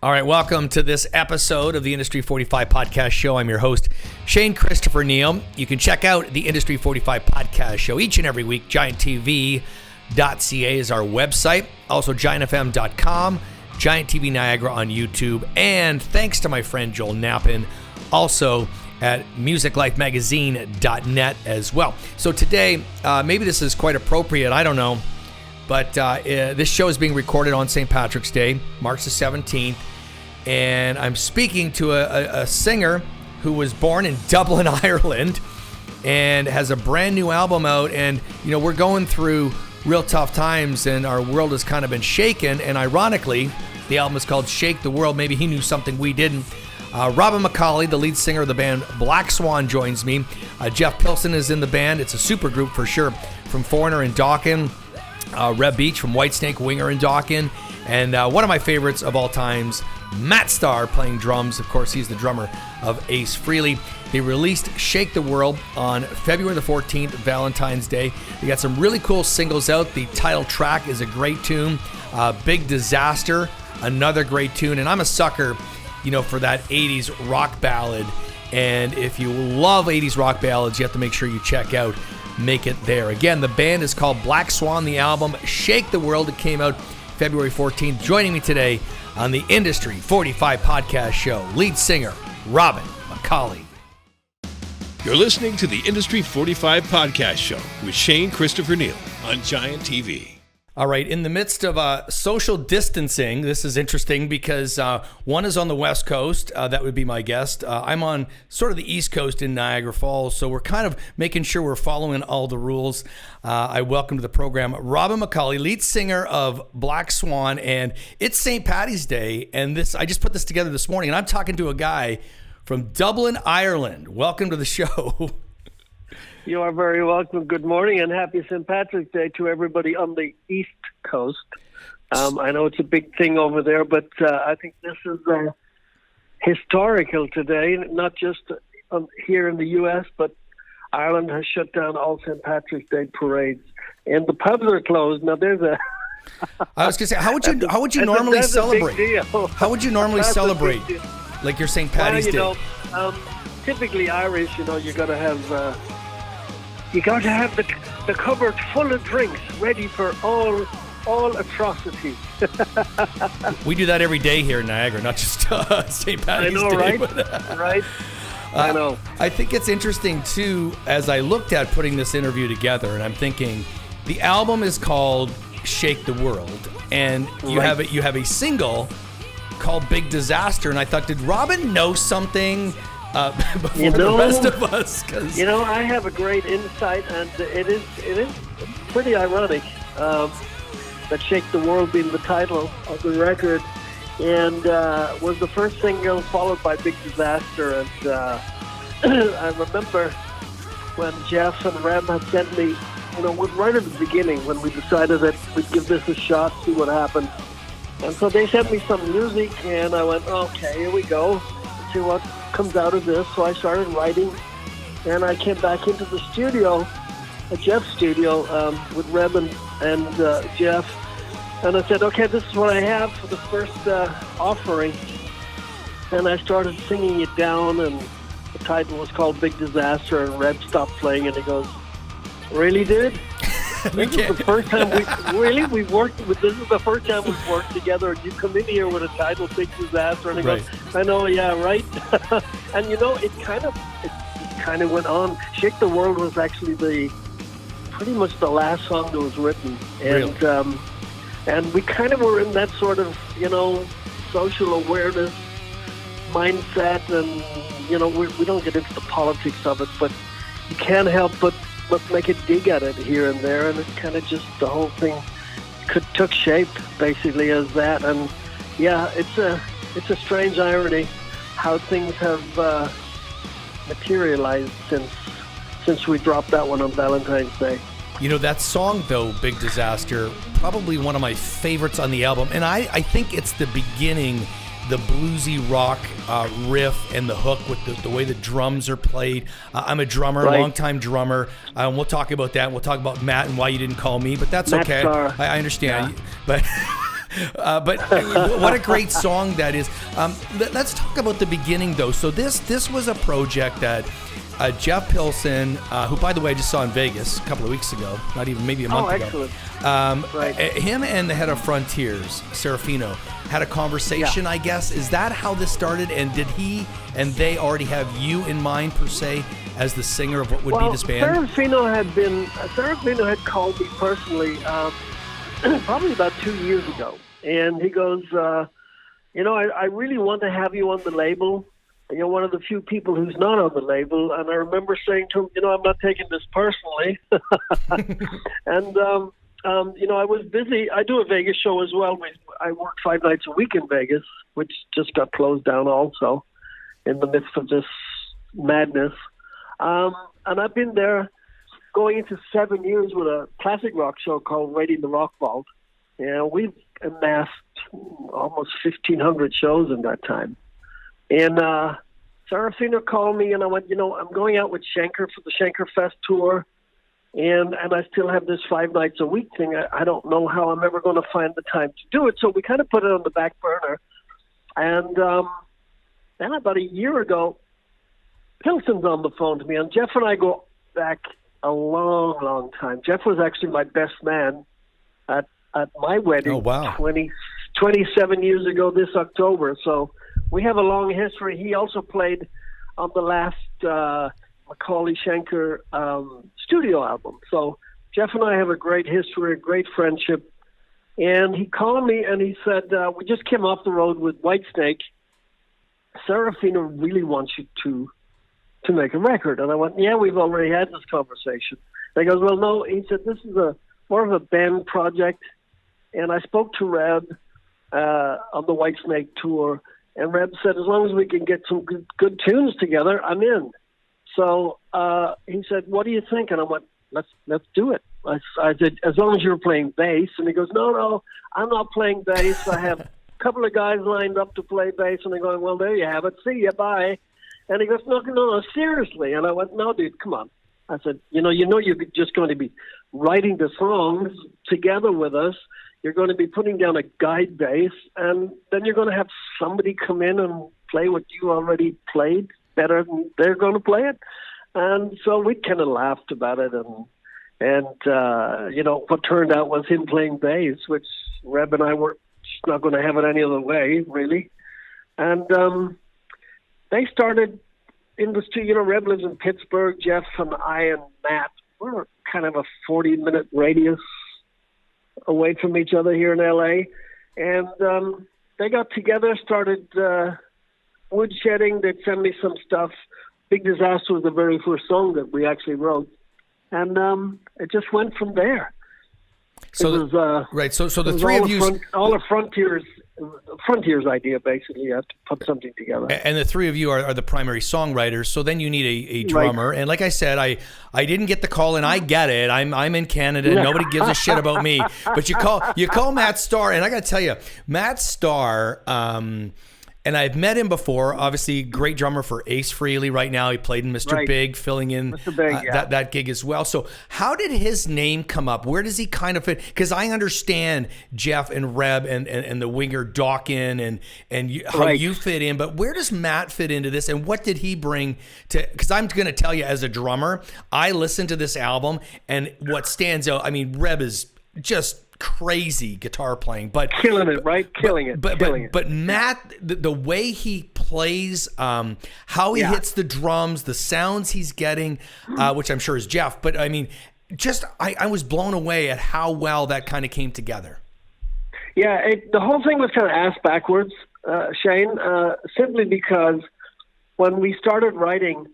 All right, welcome to this episode of the Industry 45 Podcast Show. I'm your host, Shane Christopher Neal. You can check out the Industry 45 Podcast Show each and every week. GiantTV.ca is our website. Also, GiantFM.com, Giant TV Niagara on YouTube. And thanks to my friend Joel Knappen, also at musiclifemagazine.net as well. So today, maybe this is quite appropriate, I don't know, but this show is being recorded on St. Patrick's Day, March the 17th, and I'm speaking to a singer who was born in Dublin, Ireland, and has a brand new album out, and, you know, we're going through real tough times, and our world has kind of been shaken, and ironically, the album is called Shake the World. Maybe he knew something we didn't. Robin McAuley, the lead singer of the band Black Swan, joins me. Jeff Pilson is in the band. It's a super group for sure, from Foreigner and Dokken. Reb Beach from Whitesnake, Winger and Dokken, and one of my favorites of all times, Matt Starr, playing drums. Of course, he's the drummer of Ace Frehley. They released Shake the World on February the 14th, Valentine's Day. They got some really cool singles out. The title track is a great tune. Big Disaster, another great tune, and I'm a sucker, you know, for that 80s rock ballad. And if you love 80s rock ballads, you have to make sure you check out Make It There. Again, the band is called Black Swan. The album, Shake the World, it came out February 14th. Joining me today on the Industry 45 Podcast Show, lead singer Robin McAuley. You're listening to the Industry 45 Podcast Show with Shane Christopher Neal on Giant TV. All right, in the midst of social distancing, this is interesting because one is on the West Coast. That would be my guest. I'm on sort of the East Coast in Niagara Falls, so we're kind of making sure we're following all the rules. I welcome to the program Robin McAuley, lead singer of Black Swan, and it's St. Paddy's Day, and I just put this together this morning, and I'm talking to a guy from Dublin, Ireland. Welcome to the show. You are very welcome. Good morning and happy St. Patrick's Day to everybody on the East Coast. I know it's a big thing over there, but I think this is historical today, not just here in the U.S., but Ireland has shut down all St. Patrick's Day parades, and the pubs are closed. Now, there's a... I was going to say, how would you normally celebrate? How would you normally celebrate, like your St. Paddy's Day? Typically Irish, you got to have... You got to have the cupboard full of drinks, ready for all atrocities. We do that every day here in Niagara, not just St. Paddy's Day. I know, right? But, right. I know. I think it's interesting too, as I looked at putting this interview together, and I'm thinking, the album is called "Shake the World," and you have a single called "Big Disaster," and I thought, did Robin know something? Before the rest of us, cause... I have a great insight, and it is pretty ironic that "Shake the World" being the title of the record, and was the first single followed by "Big Disaster." And I remember when Jeff and Reb had sent me, right at the beginning when we decided that we'd give this a shot, see what happened. And so they sent me some music, and I went, okay, here we go. Let's see what comes out of this. So I started writing, and I came back into the studio, Jeff's studio, with Reb and Jeff, and I said, okay, this is what I have for the first offering. And I started singing it down, and the title was called "Big Disaster," and Reb stopped playing, and he goes, "Really, dude? This is the first time we've worked with. This is the first time we've worked together. And you come in here with a title, "Big Disaster," and he goes, "I know, yeah, right." And it kind of went on. "Shake the World" was actually pretty much the last song that was written, and really? And we kind of were in that sort of social awareness mindset, and we don't get into the politics of it, but you can't help but make a dig at it here and there, and it kind of just, the whole thing took shape basically as that. And yeah, it's a strange irony how things have materialized since we dropped that one on Valentine's Day. That song though, "Big Disaster," probably one of my favorites on the album, and I think it's the beginning, the bluesy rock riff and the hook with the way the drums are played. I'm a drummer, longtime drummer. We'll talk about that. We'll talk about Matt and why you didn't call me, but that's Matt okay. Starr. I understand. Yeah. But But what a great song that is. Let's talk about the beginning, though. So this was a project that Jeff Pilson, who, by the way, I just saw in Vegas a couple of weeks ago, not even, maybe a month ago. Right. Him and the head of Frontiers, Serafino, had a conversation, I guess. Is that how this started? And did he and they already have you in mind, per se, as the singer of what would be this band? Serafino had called me personally probably about 2 years ago. And he goes, I really want to have you on the label. And you're one of the few people who's not on the label. And I remember saying to him, I'm not taking this personally. And, I was busy. I do a Vegas show as well. I work 5 nights a week in Vegas, which just got closed down also in the midst of this madness. And I've been there going into 7 years with a classic rock show called Raiding the Rock Vault. And we've amassed almost 1,500 shows in that time. And Serafino called me, and I went, I'm going out with Schenker for the Schenker Fest tour, and I still have this 5 nights a week thing. I don't know how I'm ever going to find the time to do it, so we kind of put it on the back burner. And then about a year ago, Pilson's on the phone to me, and Jeff and I go back a long, long time. Jeff was actually my best man at my wedding. Oh, wow. 27 years ago this October, so we have a long history. He also played on the last McAuley Schenker studio album. So Jeff and I have a great history, a great friendship. And he called me and he said, we just came off the road with Whitesnake. Serafino really wants you to make a record. And I went, yeah, we've already had this conversation. And he goes, well, no. He said, this is more of a band project. And I spoke to Reb on the Whitesnake tour. And Reb said, as long as we can get some good tunes together, I'm in. So he said, what do you think? And I went, let's do it. I said, as long as you're playing bass. And he goes, no, I'm not playing bass. I have a couple of guys lined up to play bass. And they're going, well, there you have it. See ya, bye. And he goes, no, seriously. And I went, no, dude, come on. I said, you're just going to be writing the songs together with us. You're going to be putting down a guide bass, and then you're going to have somebody come in and play what you already played better than they're going to play it. And so we kind of laughed about it, and what turned out was him playing bass, which Reb and I were just not going to have it any other way, really. And they started in the studio. Reb lives in Pittsburgh. Jeff and I and Matt, we're kind of a 40-minute radius away from each other here in L.A. And they got together, started woodshedding. They'd send me some stuff. Big Disaster was the very first song that we actually wrote. And it just went from there. So it was, right. So the three of you, all the Frontiers idea, basically. You have to put something together. And the three of you are the primary songwriters. So then you need a drummer. Right. And like I said, I didn't get the call, and I get it. I'm in Canada. And nobody gives a shit about me. But you call Matt Starr, and I got to tell you, Matt Starr. And I've met him before. Obviously, great drummer for Ace Frehley right now. He played in Mr.Big, filling in Big, that gig as well. So how did his name come up? Where does he kind of fit? Because I understand Jeff and Reb and the winger Dokken and how you fit in. But where does Matt fit into this? And what did he bring to? Because I'm going to tell you, as a drummer, I listened to this album, and what stands out, I mean, Reb is just crazy guitar playing, but killing it. But Matt, the way he plays, how he hits the drums, the sounds he's getting, which I'm sure is Jeff. But I mean, I was blown away at how well that kind of came together. Yeah, the whole thing was kind of ass backwards, Shane, simply because when we started writing,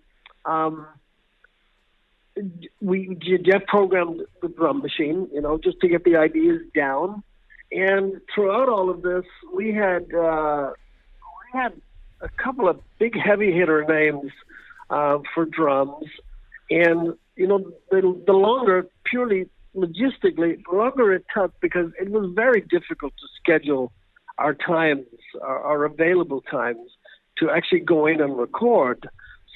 Jeff programmed the drum machine, just to get the ideas down. And throughout all of this, we had a couple of big heavy hitter names for drums. And the longer, purely logistically, the longer it took, because it was very difficult to schedule our times, our available times, to actually go in and record.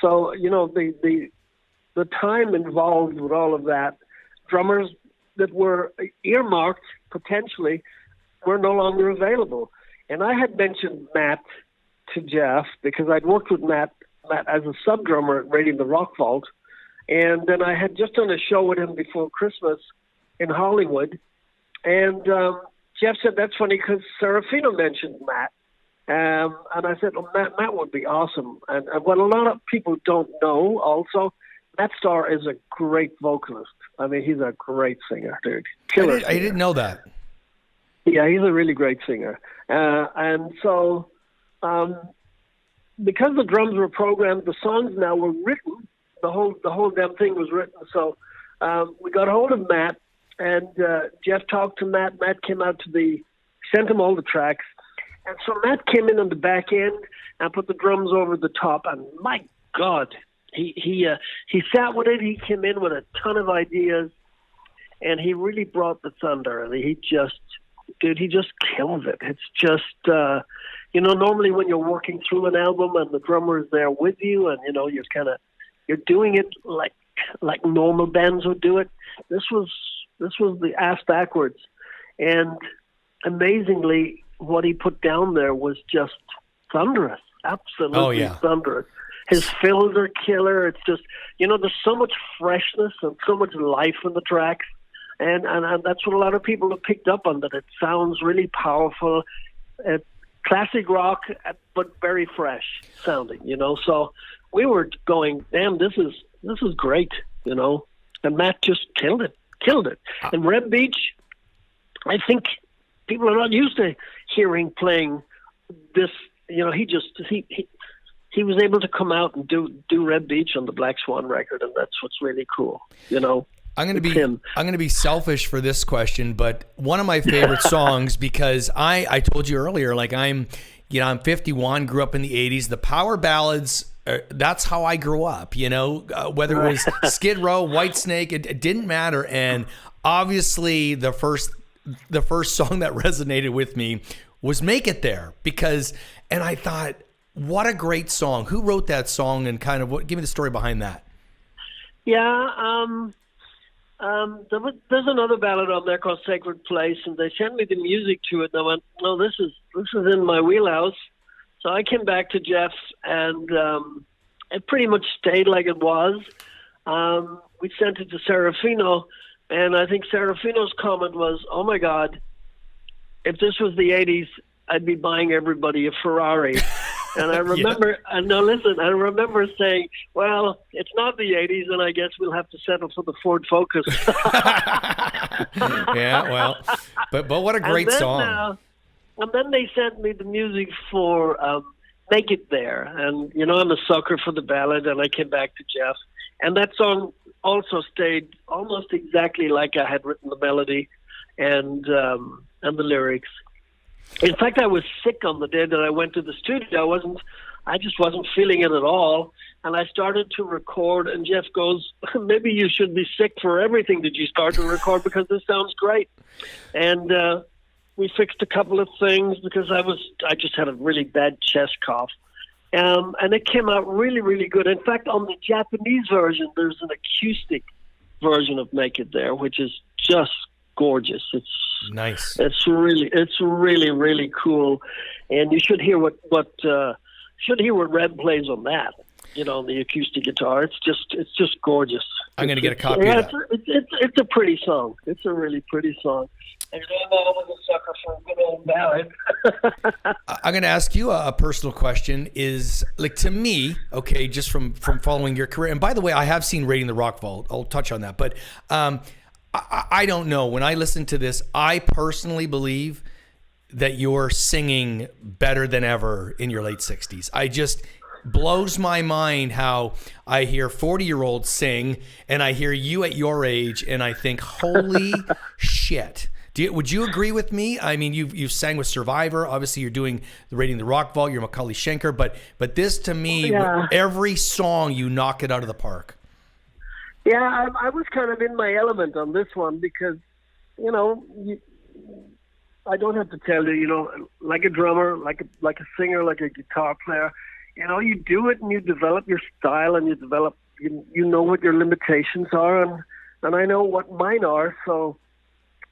So the time involved with all of that, drummers that were earmarked potentially were no longer available. And I had mentioned Matt to Jeff because I'd worked with Matt as a sub drummer at Raiding the Rock Vault, and then I had just done a show with him before Christmas in Hollywood, and Jeff said, "That's funny because Serafino mentioned Matt," and I said, "Oh, Matt would be awesome." And what a lot of people don't know also, Matt Starr is a great vocalist. I mean, he's a great singer, dude. Killer. I didn't know that. Yeah, he's a really great singer, and so. Because the drums were programmed, the songs now were written. The whole damn thing was written. So we got hold of Matt, and Jeff talked to Matt. Matt came out sent him all the tracks, and so Matt came in on the back end and put the drums over the top. And my God, he sat with it. He came in with a ton of ideas, and he really brought the thunder. And he just killed it. It's just. Normally when you're working through an album and the drummer is there with you, and you're doing it like normal bands would do it. This was the ass backwards, and amazingly, what he put down there was just thunderous, absolutely thunderous. His fills are killer. It's just there's so much freshness and so much life in the tracks, and that's what a lot of people have picked up on. That it sounds really powerful. Classic rock, but very fresh sounding, So we were going, damn, this is great, And Matt just killed it. And Reb Beach, I think people are not used to hearing playing this. He was able to come out and do Reb Beach on the Black Swan record, and that's what's really cool, I'm going to be selfish for this question, but one of my favorite songs, because I told you earlier, like I'm 51, grew up in the 80s. The power ballads, that's how I grew up, whether it was Skid Row, Whitesnake, it didn't matter. And obviously the first song that resonated with me was Make It There, and I thought, what a great song. Who wrote that song, and give me the story behind that. Yeah, there's another ballad on there called Sacred Place, and they sent me the music to it, and I went, no, this is in my wheelhouse. So I came back to Jeff, and it pretty much stayed like it was. We sent it to Serafino, and I think Serafino's comment was, oh my God, if this was the 80s, I'd be buying everybody a Ferrari. And I remember, I remember saying, well, it's not the 80s, and I guess we'll have to settle for the Ford Focus. Yeah, well, but what a great song. And then they sent me the music for Make It There. And, I'm a sucker for the ballad, and I came back to Jeff. And that song also stayed almost exactly like I had written the melody and the lyrics. In fact, I was sick on the day that I went to the studio. I just wasn't feeling it at all. And I started to record, and Jeff goes, maybe you should be sick for everything that you start to record because this sounds great. And we fixed a couple of things because I just had a really bad chest cough. And it came out really, really good. In fact, on the Japanese version, there's an acoustic version of Make It There, which is just gorgeous. It's nice. It's really, really cool, and you should hear what Reb plays on that. On the acoustic guitar. It's just gorgeous. I'm going to get a copy of that. It's a pretty song. It's a really pretty song. And I'm always a sucker for a good old ballad. I'm going to ask you a personal question. Is to me, okay, just from following your career. And by the way, I have seen Raiding the Rock Vault. I'll touch on that, but. I don't know. When I listen to this, I personally believe that you're singing better than ever in your late 60s. I just blows my mind how I hear 40-year-olds sing, and I hear you at your age, and I think, holy shit. Would you agree with me? I mean, you've sang with Survivor. Obviously, you're doing the Raiding the Rock Vault. You're McAuley Schenker. But this, to me, every song, you knock it out of the park. Yeah, I was kind of in my element on this one because, I don't have to tell you, like a drummer, like a singer, like a guitar player, you do it and you develop your style and you develop, you know what your limitations are and I know what mine are. So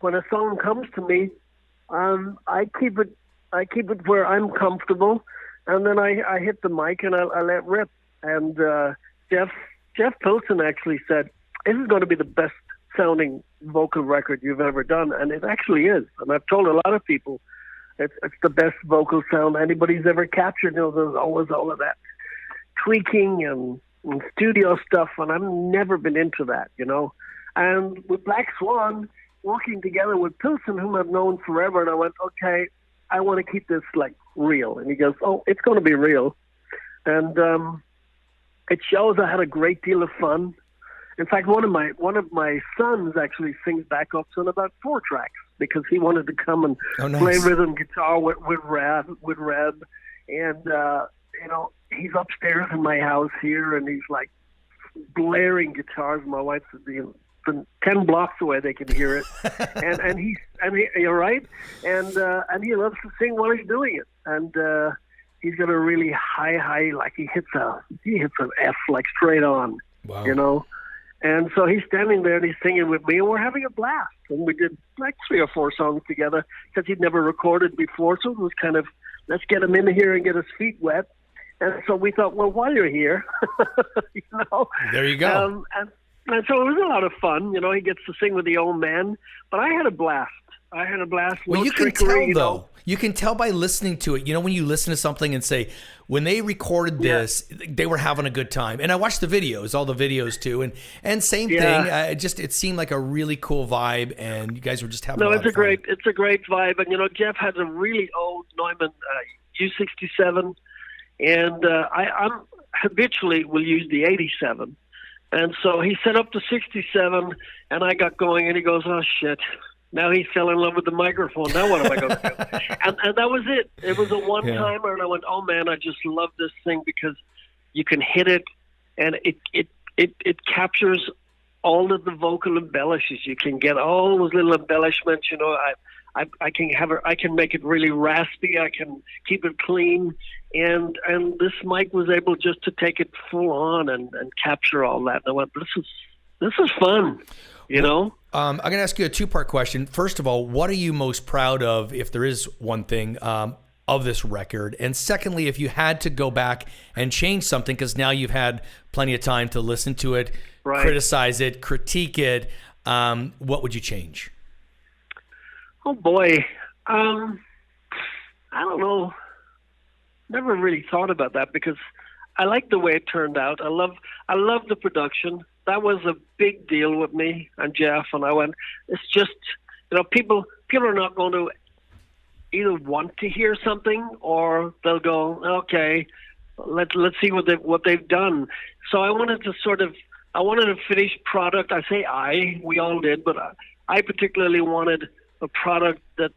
when a song comes to me, I keep it where I'm comfortable, and then I hit the mic and I let rip. And Jeff Pilson actually said, "This is going to be the best sounding vocal record you've ever done," and it actually is. And I've told a lot of people it's the best vocal sound anybody's ever captured. There's always all of that tweaking and studio stuff, and I've never been into that, And with Black Swan, working together with Pilson, whom I've known forever, and I went, okay, I want to keep this real. And he goes, oh, it's going to be real. And it shows I had a great deal of fun. In fact, one of my sons actually sings backups on about 4 tracks because he wanted to come and play rhythm guitar with Reb. And he's upstairs in my house here, and he's blaring guitars. My wife's 10 blocks away; they can hear it. and you're right. And he loves to sing while he's doing it. And he's got a really high, he hits an F straight on. Wow. And so he's standing there and he's singing with me, and we're having a blast. And we did 3 or 4 songs together because he'd never recorded before, so it was kind of, let's get him in here and get his feet wet. And so we thought, well, while you're here, There you go. And so it was a lot of fun. He gets to sing with the old man. But I had a blast. Well, you can tell, though. You can tell by listening to it. When you listen to something and say, when they recorded this, they were having a good time. And I watched the videos, all the videos, too. And same thing. It seemed like a really cool vibe, and you guys were just having a lot of fun. It's a great vibe. And, Jeff has a really old Neumann U67. And I'm habitually will use the 87. And so he set up the 67, and I got going, and he goes, oh, shit. Now he fell in love with the microphone. Now what am I going to do? And that was it. It was a one-timer, and I went, oh, man, I just love this thing because you can hit it, and it captures all of the vocal embellishes. You can get all those little embellishments. I can make it really raspy. I can keep it clean, and this mic was able just to take it full on and capture all that. And I went, this is fun, I'm going to ask you a 2-part question. First of all, what are you most proud of, if there is one thing, of this record? And secondly, if you had to go back and change something, because now you've had plenty of time to listen to it, criticize it, critique it, what would you change? Oh boy, I don't know. Never really thought about that because I like the way it turned out. I love the production. That was a big deal with me and Jeff. And I went, it's just, people are not going to either want to hear something or they'll go, okay, let's see what they've done. So I wanted a finished product. I say we all did, but I particularly wanted a product that,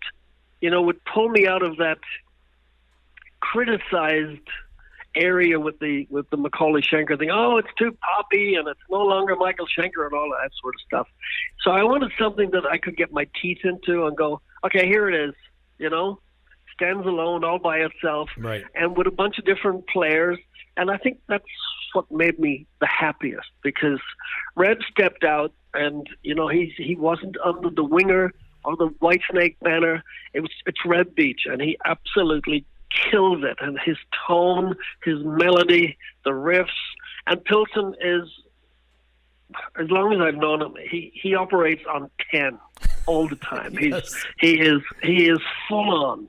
would pull me out of that criticized area with the McAuley Schenker thing. Oh, it's too poppy and it's no longer Michael Schenker and all that sort of stuff. So I wanted something that I could get my teeth into and go, okay, here it is, stands alone all by itself, right, and with a bunch of different players. And I think that's what made me the happiest because Red stepped out and, he wasn't under the Winger or the Whitesnake banner. It's Reb Beach, and he absolutely killed it. And his tone, his melody, the riffs, and Pilson is, as long as I've known him, he operates on 10 all the time. Yes. He is full on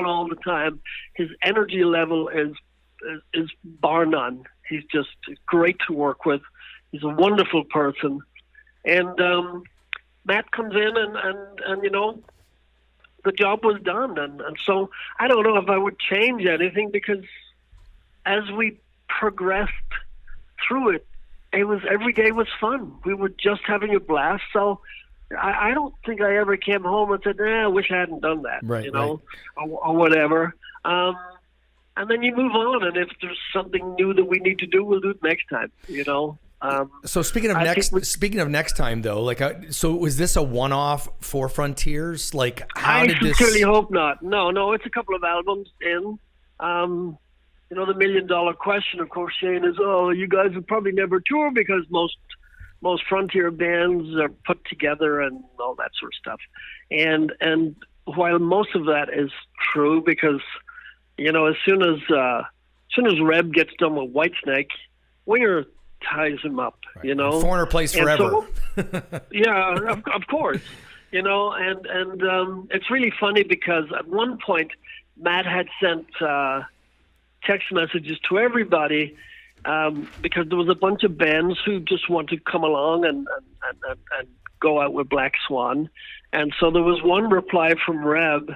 all the time. His energy level is bar none. He's just great to work with. He's a wonderful person. And Matt comes in and the job was done. And so I don't know if I would change anything because as we progressed through it, every day was fun. We were just having a blast. So I don't think I ever came home and said, I wish I hadn't done that, right. Or whatever. And then you move on, and if there's something new that we need to do, we'll do it next time, So speaking of next time, though, so was this a one-off for Frontiers? How did this? I sincerely hope not. No, it's a couple of albums in. The $1 million question, of course, Shane, is, you guys will probably never tour because most Frontier bands are put together and all that sort of stuff. And while most of that is true, because as soon as Reb gets done with Whitesnake, Winger ties him up. Right. Foreigner plays forever. Yeah, of course. And it's really funny because at one point Matt had sent text messages to everybody because there was a bunch of bands who just wanted to come along and go out with Black Swan. And so there was one reply from Reb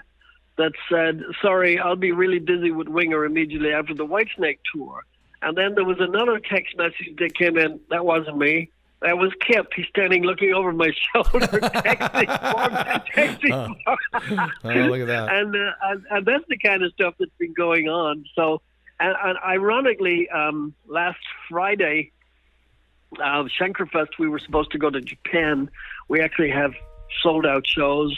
that said, "Sorry, I'll be really busy with Winger immediately after the Whitesnake tour." And then there was another text message that came in. That wasn't me. That was Kip. He's standing looking over my shoulder, texting. Oh, look at that. And that's the kind of stuff that's been going on. So, and ironically, last Friday, Schenkerfest, we were supposed to go to Japan. We actually have sold-out shows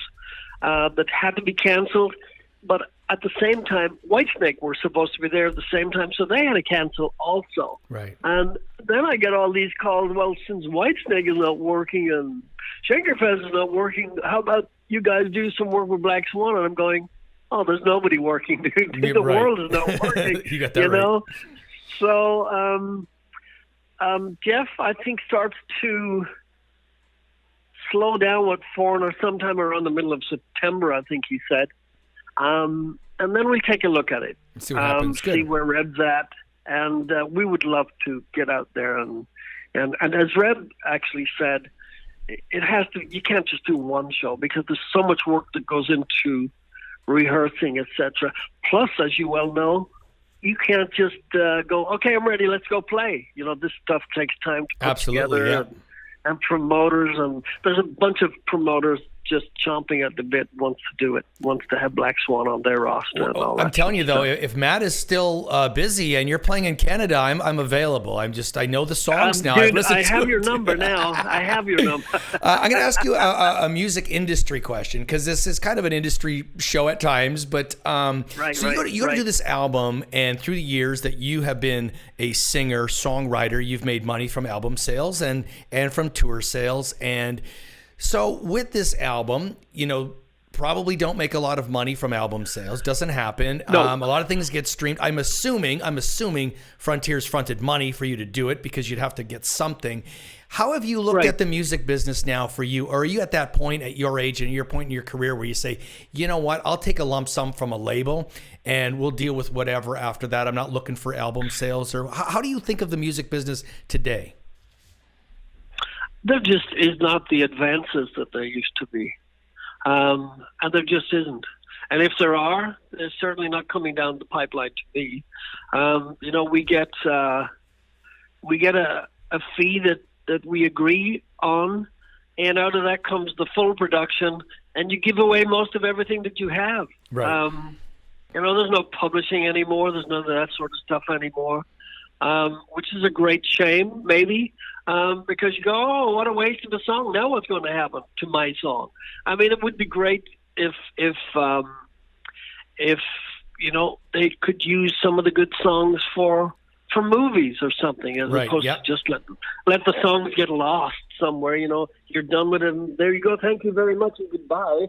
that had to be canceled. But at the same time, Whitesnake were supposed to be there at the same time, so they had to cancel also. Right. And then I get all these calls, well, since Whitesnake is not working and Schenkerfest is not working, how about you guys do some work with Black Swan? And I'm going, oh, there's nobody working, dude. The world is not working. You got that right. So, Jeff, I think, starts to slow down with Foreigner sometime around the middle of September, I think he said. And then we take a look at it, see what happens. See where Reb's at, and we would love to get out there and as Reb actually said, it has to. You can't just do one show because there's so much work that goes into rehearsing, etc. Plus, as you well know, you can't just go, okay, I'm ready, let's go play. This stuff takes time to put together. Yeah. And promoters, and there's a bunch of promoters just chomping at the bit wants to have Black Swan on their roster. Well, and all I'm telling you though, if Matt is still busy and you're playing in Canada, I'm available. I know the songs now. Dude, I have your number now. I have your number. I'm going to ask you a music industry question because this is kind of an industry show at times. But you go to do this album, and through the years that you have been a singer songwriter, you've made money from album sales and from tour sales. And so with this album, probably don't make a lot of money from album sales. Doesn't happen. No. A lot of things get streamed. I'm assuming Frontiers fronted money for you to do it because you'd have to get something. How have you looked at the music business now for you? Or are you at that point at your age and your point in your career where you say, you know what, I'll take a lump sum from a label and we'll deal with whatever after that. I'm not looking for album sales. Or how do you think of the music business today? There just is not the advances that there used to be. And there just isn't. And if there are, they're certainly not coming down the pipeline to me. We get a fee that we agree on, and out of that comes the full production, and you give away most of everything that you have. Right. There's no publishing anymore. There's none of that sort of stuff anymore, which is a great shame, maybe. Because you go, oh, what a waste of a song. Now what's going to happen to my song? I mean, it would be great if they could use some of the good songs for movies or something, as opposed to just let the songs get lost somewhere. You're done with it, and there you go. Thank you very much, and goodbye.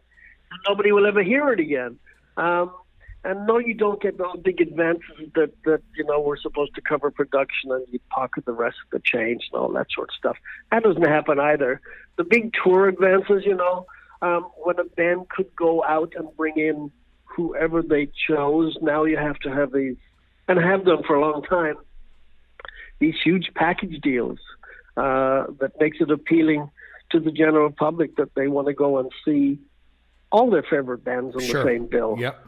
And nobody will ever hear it again. And no, you don't get those big advances that we're supposed to cover production and you pocket the rest of the change and all that sort of stuff. That doesn't happen either. The big tour advances, when a band could go out and bring in whoever they chose, now you have to have these, and have done for a long time, these huge package deals that makes it appealing to the general public that they want to go and see all their favorite bands on the same bill. Yep.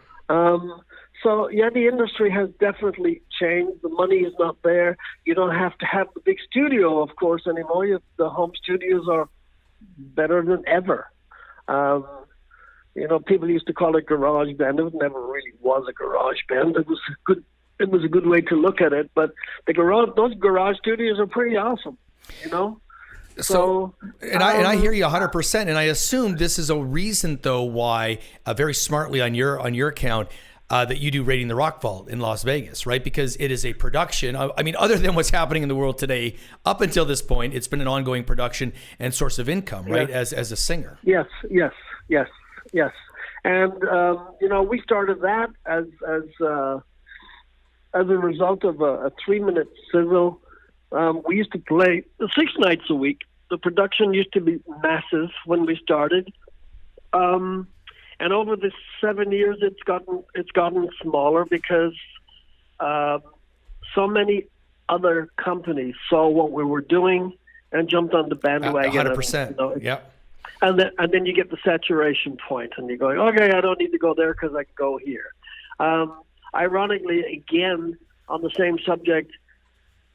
The industry has definitely changed. The money is not there. You don't have to have the big studio, of course, anymore. The home studios are better than ever. People used to call it garage band. It never really was a garage band. It was a good way to look at it. But those garage studios are pretty awesome, So, I hear you 100%, and I assume this is a reason, though, why very smartly on your account that you do Raiding the Rock Vault in Las Vegas, right? Because it is a production. I mean, other than what's happening in the world today, up until this point, it's been an ongoing production and source of income, right? As a singer. Yes. And we started that as a result of a 3-minute sizzle. We used to play 6 nights a week. The production used to be massive when we started, and over the 7 years, it's gotten smaller because so many other companies saw what we were doing and jumped on the bandwagon. 100%. Yep. And then you get the saturation point, and you're going, okay, I don't need to go there because I can go here. Ironically, again, on the same subject,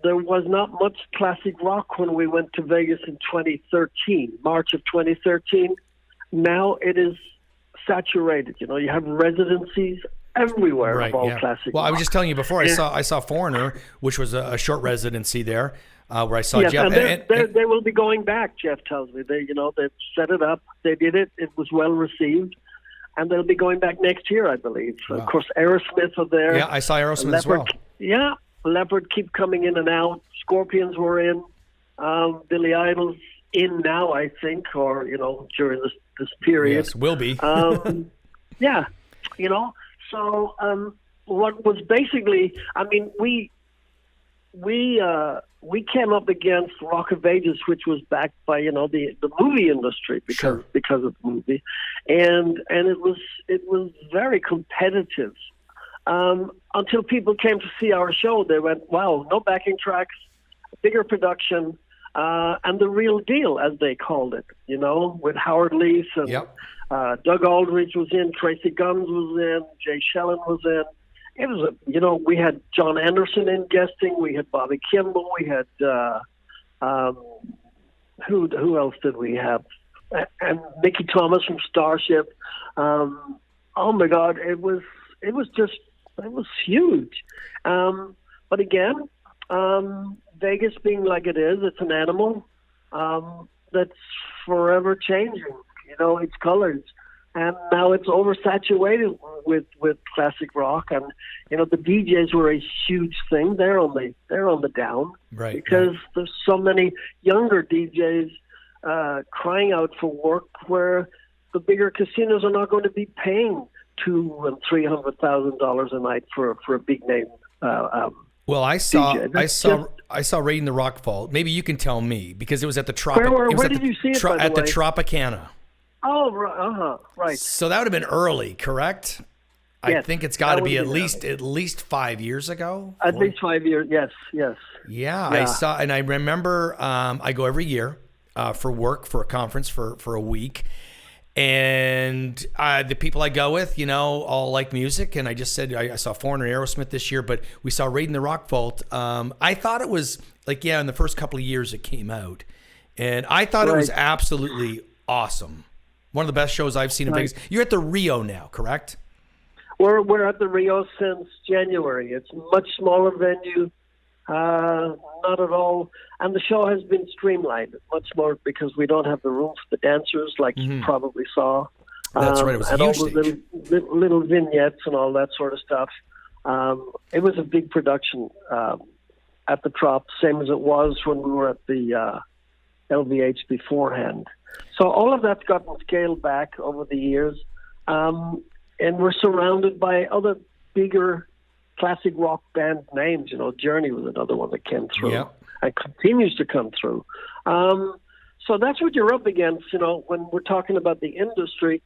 there was not much classic rock when we went to Vegas in 2013, March of 2013. Now it is saturated. You have residencies everywhere of all classic rock. I was just telling you before, I saw Foreigner, which was a short residency there, where I saw Yes, Jeff. And they will be going back, Jeff tells me. They've set it up. They did it. It was well received. And they'll be going back next year, I believe. Wow. Of course, Aerosmith are there. Yeah, I saw Aerosmith as well. Yeah, Leopard keep coming in and out. Scorpions were in. Billy Idol's in now, I think, or, during this period. Yes, will be. Yeah, So what was basically, we came up against Rock of Ages, which was backed by the movie industry because of the movie, and it was very competitive until people came to see our show. They went, wow, no backing tracks, bigger production, and the real deal, as they called it. With Howard Leese and Doug Aldrich was in, Tracy Guns was in, Jay Shellen was in. It was we had John Anderson in guesting, we had Bobby Kimball, we had who else did we have? And Mickey Thomas from Starship. Oh my God, it was huge. But again, Vegas being like it is, it's an animal that's forever changing. Its colors. And now it's oversaturated with classic rock, and the DJs were a huge thing. They're on the down, right? Because there's so many younger DJs crying out for work where the bigger casinos are not going to be paying $200,000 and $300,000 a night for a big name. Well, I saw Raiding the Rock Vault. Maybe you can tell me, because it was at the Where did you see it? At the Tropicana. Oh, right. So that would have been early, correct? Yes, I think it's got to be at least 5 years ago. At least 5 years, yes. Yeah, I saw, and I remember I go every year for work, for a conference for a week. And the people I go with, all like music. And I just said, I saw Foreigner and Aerosmith this year, but we saw Raiding the Rock Vault. I thought it was in the first couple of years it came out. And I thought it was absolutely awesome. One of the best shows I've seen in Vegas. You're at the Rio now, correct? We're at the Rio since January. It's a much smaller venue, not at all. And the show has been streamlined much more because we don't have the room for the dancers like you probably saw. That's right. It was a huge all the little vignettes and all that sort of stuff. It was a big production at the Trop, same as it was when we were at the LVH beforehand. So all of that's gotten scaled back over the years, and we're surrounded by other bigger classic rock band names. Journey was another one that came through and continues to come through. So that's what you're up against, when we're talking about the industry.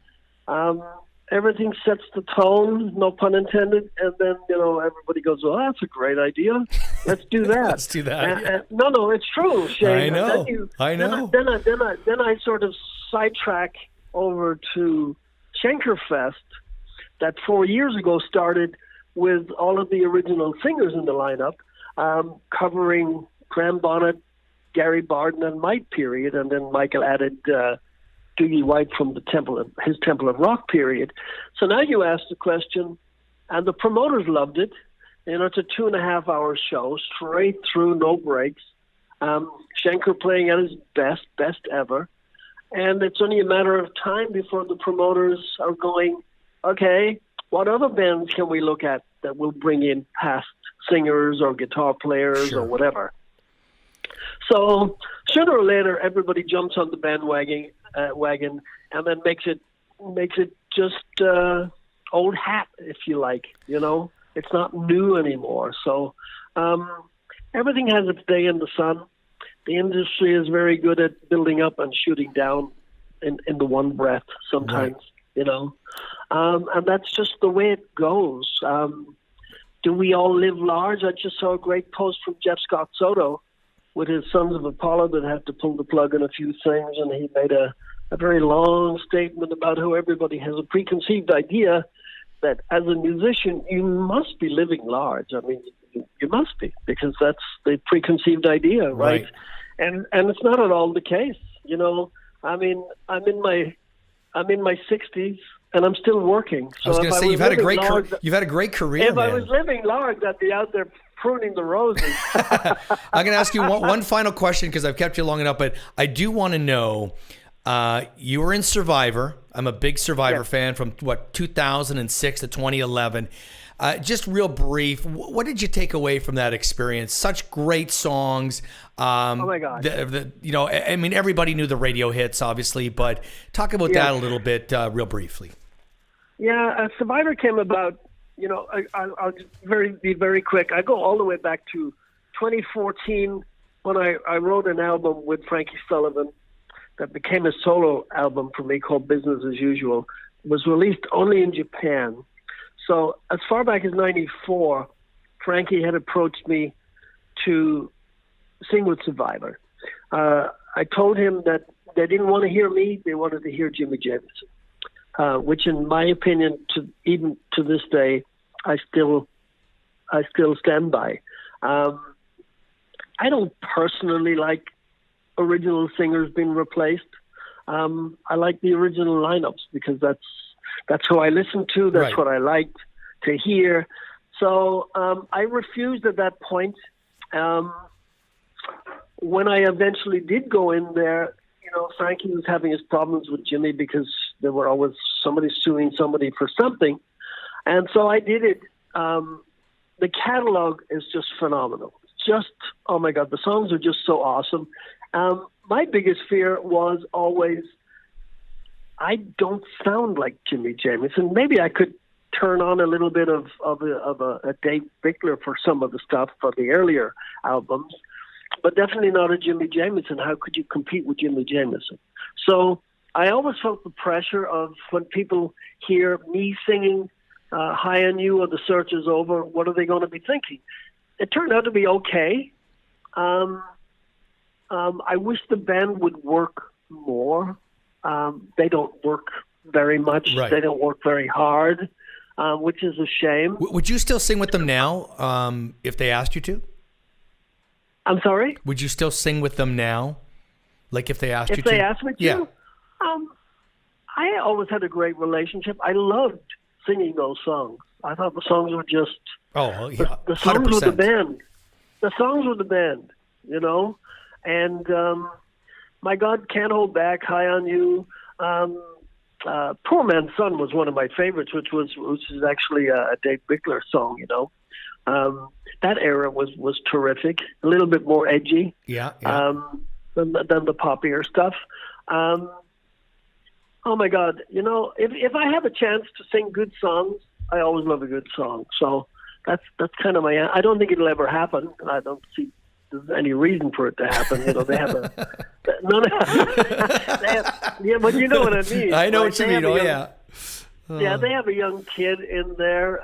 Everything sets the tone, no pun intended, and then, everybody goes, oh, that's a great idea. Let's do that. Let's do that. No, it's true, Shane. I know. Then I sort of sidetrack over to Schenkerfest that 4 years ago started with all of the original singers in the lineup, covering Graham Bonnet, Gary Barden, and Mike period, and then Michael added Doogie White from his Temple of Rock period. So now you ask the question, and the promoters loved it. It's a 2.5-hour show, straight through, no breaks. Schenker playing at his best ever. And it's only a matter of time before the promoters are going, okay, what other bands can we look at that will bring in past singers or guitar players or whatever? So sooner or later, everybody jumps on the bandwagon, and then makes it just old hat, if you like. It's not new anymore. So everything has its day in the sun. The industry is very good at building up and shooting down in the one breath sometimes, and that's just the way it goes. Do we all live large? I just saw a great post from Jeff Scott Soto with his Sons of Apollo that had to pull the plug on a few things, and he made a very long statement about how everybody has a preconceived idea that as a musician, you must be living large. I mean, you must be, because that's the preconceived idea, right? And it's not at all the case. I mean, I'm in my 60s and I'm still working. So I was going to say, you've had a great career. If I was living large, I'd be out there pruning the roses. I'm going to ask you one final question, because I've kept you long enough, but I do want to know, you were in Survivor. I'm a big Survivor fan from 2006 to 2011. Just real brief, what did you take away from that experience? Such great songs. Oh my God! I mean, everybody knew the radio hits, obviously, but talk about that a little bit, real briefly. Yeah, Survivor came about. I'll be very quick. I go all the way back to 2014 when I wrote an album with Frankie Sullivan that became a solo album for me called Business as Usual. It was released only in Japan. So as far back as 94, Frankie had approached me to sing with Survivor. I told him that they didn't want to hear me, they wanted to hear Jimmy Jamison, which in my opinion, even to this day, I still stand by. I don't personally like original singers being replaced. I like the original lineups because that's who I listened to. That's what I liked to hear. So I refused at that point. When I eventually did go in there, Frankie was having his problems with Jimmy because there were always somebody suing somebody for something. And so I did it. The catalog is just phenomenal. Oh my God, the songs are just so awesome. My biggest fear was always, I don't sound like Jimmy Jamison. Maybe I could turn on a little bit of a Dave Bickler for some of the stuff for the earlier albums, but definitely not a Jimmy Jamison. How could you compete with Jimmy Jamison? So I always felt the pressure of when people hear me singing High on You or The Search Is Over, what are they going to be thinking? It turned out to be okay. I wish the band would work more. They don't work very much. Right. They don't work very hard, which is a shame. Would you still sing with them now if they asked you to? I'm sorry? Would you still sing with them now? Like if they asked you to? If they asked me to? Yeah. I always had a great relationship. I loved singing those songs. I thought the songs were just... Oh, yeah. The songs 100%. were the band. The songs were the band, And My God, Can't Hold Back, High on You. Poor Man's Son was one of my favorites, which is actually a Dave Bickler song, That era was terrific, a little bit more edgy than the poppier stuff. Oh my God, if I have a chance to sing good songs, I always love a good song. So that's kind of my. I don't think it'll ever happen. I don't see there's any reason for it to happen. They have a but you know what I mean. I know what you mean. Yeah, they have a young kid in there,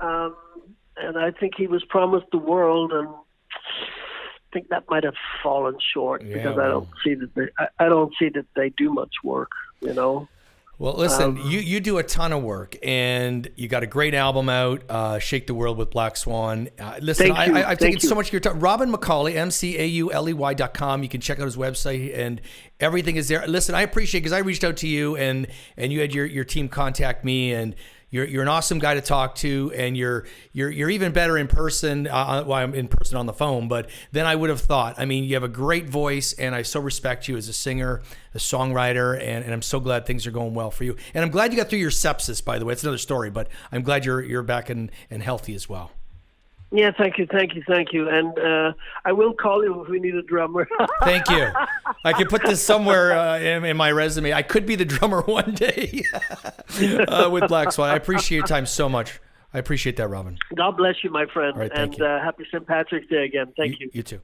and I think he was promised the world, and I think that might have fallen short because I don't see that they do much work. Well, listen, you do a ton of work, and you got a great album out, Shake the World with Black Swan. Listen, I've taken so much of your time. Robin McAuley, McAuley.com. You can check out his website, and everything is there. Listen, I appreciate it because I reached out to you, and you had your team contact me, and you're an awesome guy to talk to, and you're even better in person. Well, I'm in person on the phone, but then I would have thought. I mean, you have a great voice, and I so respect you as a singer, a songwriter, and I'm so glad things are going well for you. And I'm glad you got through your sepsis, by the way. It's another story, but I'm glad you're back and healthy as well. Yeah, thank you. And I will call you if we need a drummer. Thank you. I can put this somewhere in my resume. I could be the drummer one day with Black Swan. I appreciate your time so much. I appreciate that, Robin. God bless you, my friend. All right, and thank you. Happy St. Patrick's Day again. Thank you. You too.